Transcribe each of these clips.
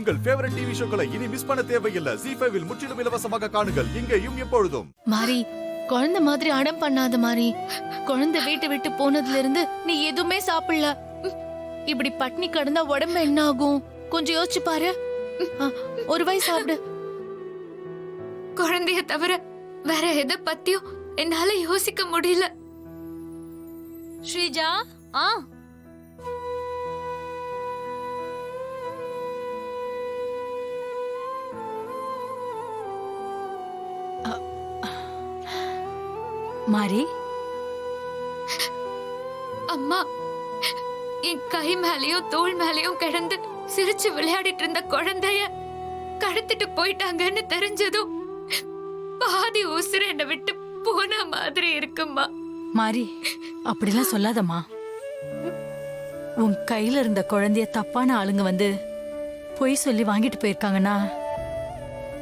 உங்கள் favourite TV ஷோக்களை இனி miss பண்ண தேவையில்லை. ZEE5 இல் முற்றிலும் இலவசமாக காணுங்கள். இங்கேயும் எப்பொழுதும். மாரி, குழந்தை மாதிரி அடம் பண்ணாத மாரி. குழந்தை வீட்டை விட்டு போனதுல இருந்து நீ எதுவுமே சாப்பிடல. இப்படி பட்னி கிடந்தா உடம்பு என்ன ஆகும்? கொஞ்சம் யோசிச்சு பாரு. ஒரு வாய் சாப்பிடு. குழந்தைய தவிர வேற எதை பத்தியும் என்னால யோசிக்க முடியல. ஸ்ரீஜா, மாரி, அம்மா, என் கை மேலயும் தோள் மேலயும் கிடந்து சிரிச்சு விளையாடிட்டு இருந்த குழந்தைய கடத்திட்டு போயிட்டாங்கன்னு தெரிஞ்சதும் பாதி உசுர என்னை விட்டு போன மாதிரி இருக்குமா. மாரி, அப்படிலாம் சொல்லாதம்மா. உன் கையில இருந்த குழந்தைய தப்பான ஆளுங்க வந்து பொய் சொல்லி வாங்கிட்டு போயிருக்காங்கன்னா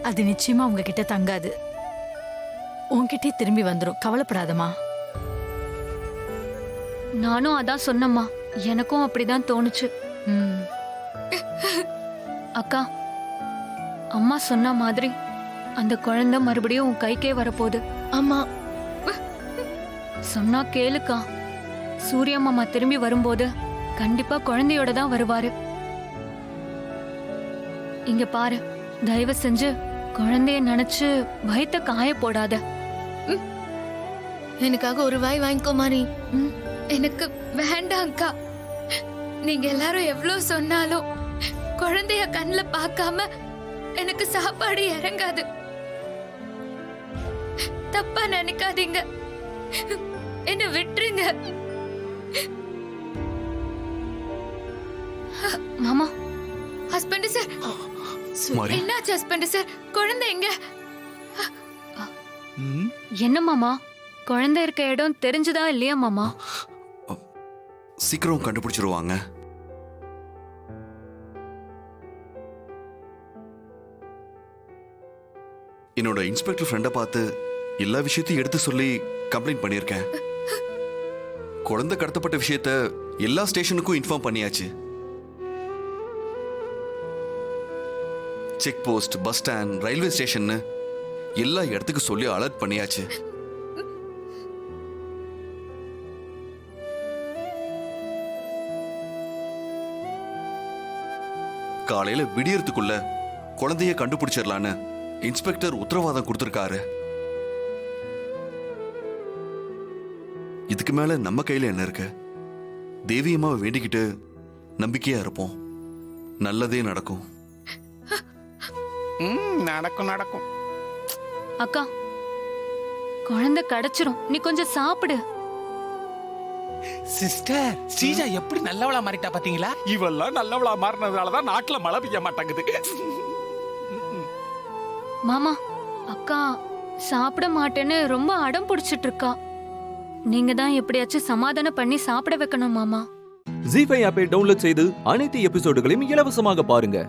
அது நிச்சயமா உங்ககிட்ட தங்காது. உன்கிட்டே திரும்பி வந்துரும். கவலைப்படாதம்மா. நானும் அதான் சொன்னம்மா. எனக்கும் அப்படிதான் தோணுச்சு. அக்கா, அம்மா சொன்ன மாதிரி அந்த குழந்தை மறுபடியும் உன் கைக்கே வரப்போகுது. ஆமா, சொன்னா கேளுக்கா. சூர்யா மாமா திரும்பி வரும்போது கண்டிப்பா குழந்தையோட தான் வருவாரு. இங்க பாரு, தயவு செஞ்சு குழந்தைய நினைச்சு பயத்தை காய போடாத. எனக்காக ஒரு வாய் வாங்கிக்கோ மாரி. எனக்கு வேண்டாம் அக்கா. நீங்க எல்லாரும் எவ்வளவு சொன்னாலும் குழந்தைய கண்ணுல பார்க்காம எனக்கு சாப்பாடு இறங்காது. தப்பா நினைக்காதீங்க, என்ன விட்டுருங்க. மாமா, ஹஸ்பண்ட் சார், என்னாச்சு ஹஸ்பண்ட் சார்? குழந்தை எங்க? என்ன மாமா, குழந்தை இருக்க இடம் தெரிஞ்சுதா இல்லையா மாமா? சீக்கிரம் கண்டுபிடிச்சிருவாங்க. என்னோட இன்ஸ்பெக்டர் ஃப்ரெண்டை பார்த்து எல்லா விஷயத்தையும் எடுத்து சொல்லி கம்ப்ளைண்ட் பண்ணியிருக்கேன். குழந்தை கடத்தப்பட்ட விஷயத்த எல்லா ஸ்டேஷனுக்கும் இன்ஃபார்ம் பண்ணியாச்சு. Check post, bus stand, railway station எல்லா இடத்துக்கும் சொல்லி அலர்ட் பண்ணியாச்சு. காலையில விடியறதுக்குள்ள குழந்தைய கண்டுபிடிச்சிடலான்னு இன்ஸ்பெக்டர் உத்தரவாதம் கொடுத்திருக்காரு. இதுக்கு மேல நம்ம கையில என்ன இருக்கு? தேவியம்மாவை வேண்டிக்கிட்டு நம்பிக்கையா இருப்போம். நல்லதே நடக்கும். நடக்கும். அக்கா, குழந்தை கிடைச்சிரும். நீ கொஞ்சம் சாப்பிடு. சிஸ்டர், ஸ்ரீஜா எப்படி நல்லவளா மாறிட்டா பாத்தீங்களா? இவெல்லாம் நல்லவளா மாறினதுனாலதான் நாட்டுல மழை பெய்ய மாட்டாங்குது. மாமா, அக்கா சாப்பிட மாட்டேன்னு ரொம்ப அடம் பிடிச்சிட்டு இருக்கா. நீங்க தான் எப்படியாச்சும் சமாதானம் பண்ணி சாப்பிட வைக்கணும் மாமா. ZEE5 ஆப்பை டவுன்லோட் செய்து அனைத்து எபிசோடுகளையும் இலவசமாக பாருங்க.